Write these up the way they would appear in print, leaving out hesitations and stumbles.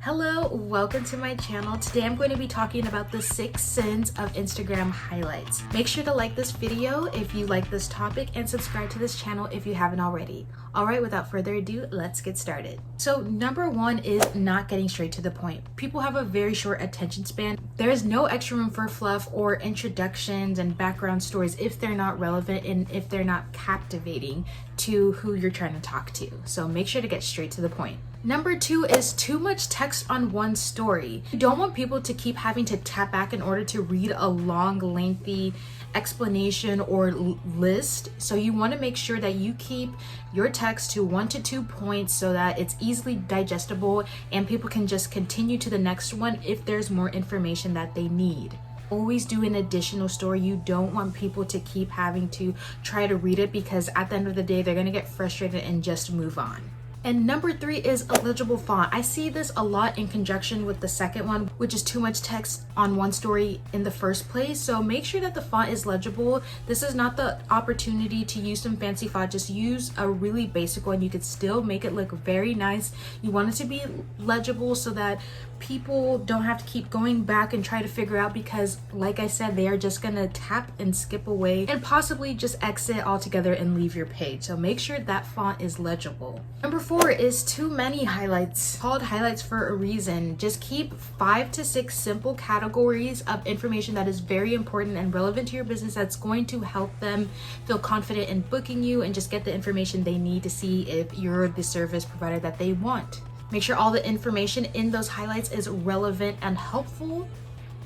Hello, welcome to my channel. Today I'm going to be talking about the 6 sins of Instagram highlights. Make sure to like this video if you like this topic and subscribe to this channel if you haven't already. Alright, without further ado, let's get started. So number 1 is not getting straight to the point. People have a very short attention span. There is no extra room for fluff or introductions and background stories if they're not relevant and if they're not captivating to who you're trying to talk to. So make sure to get straight to the point. Number 2 is too much text on one story. You don't want people to keep having to tap back in order to read a long, lengthy explanation or list. So you want to make sure that you keep your text to 1 to 2 points so that it's easily digestible and people can just continue to the next one if there's more information that they need. Always do an additional story. You don't want people to keep having to try to read it because at the end of the day, they're going to get frustrated and just move on. And number 3 is a legible font. I see this a lot in conjunction with the second one, which is too much text on one story in the first place. So make sure that the font is legible. This is not the opportunity to use some fancy font. Just use a really basic one. You could still make it look very nice. You want it to be legible so that people don't have to keep going back and try to figure out, because like I said, they are just gonna tap and skip away and possibly just exit altogether and leave your page. So make sure that font is legible. Number 4 is too many highlights. Called highlights for a reason. Just keep 5 to 6 simple categories of information that is very important and relevant to your business that's going to help them feel confident in booking you and just get the information they need to see if you're the service provider that they want. Make sure all the information in those highlights is relevant and helpful.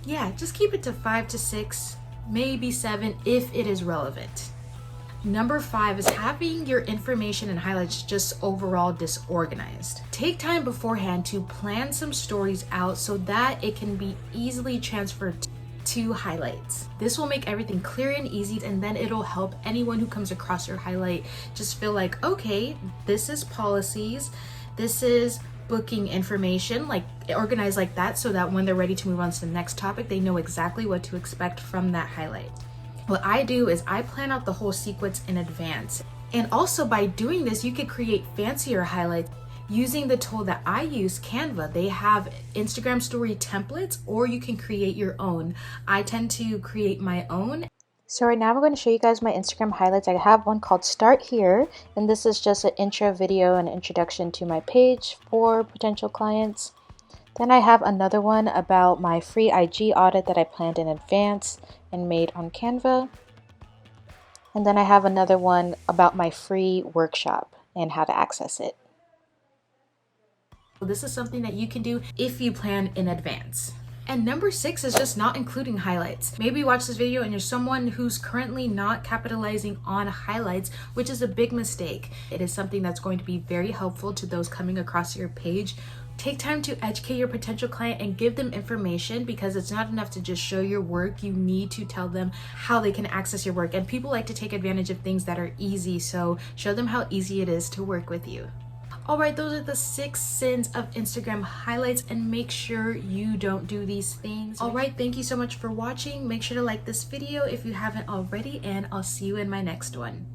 Yeah, just keep it to 5 to 6, maybe 7 if it is relevant. Number 5 is having your information and highlights just overall disorganized. Take time beforehand to plan some stories out so that it can be easily transferred to highlights. This will make everything clear and easy, and then it'll help anyone who comes across your highlight just feel like, okay, this is policies, this is booking information, like organized like that, so that when they're ready to move on to the next topic, they know exactly what to expect from that highlight. What I do is I plan out the whole sequence in advance. And also by doing this, you could create fancier highlights using the tool that I use, Canva. They have Instagram story templates, or you can create your own. I tend to create my own. So right now I'm going to show you guys my Instagram highlights. I have one called Start Here, and this is just an intro video and introduction to my page for potential clients. Then I have another one about my free IG audit that I planned in advance and made on Canva. And then I have another one about my free workshop and how to access it. This is something that you can do if you plan in advance. And number 6 is just not including highlights. Maybe you watch this video and you're someone who's currently not capitalizing on highlights, which is a big mistake. It is something that's going to be very helpful to those coming across your page. Take time to educate your potential client and give them information, because it's not enough to just show your work. You need to tell them how they can access your work. And people like to take advantage of things that are easy, so show them how easy it is to work with you. Alright, those are the 6 sins of Instagram highlights, and make sure you don't do these things. Alright, thank you so much for watching. Make sure to like this video if you haven't already, and I'll see you in my next one.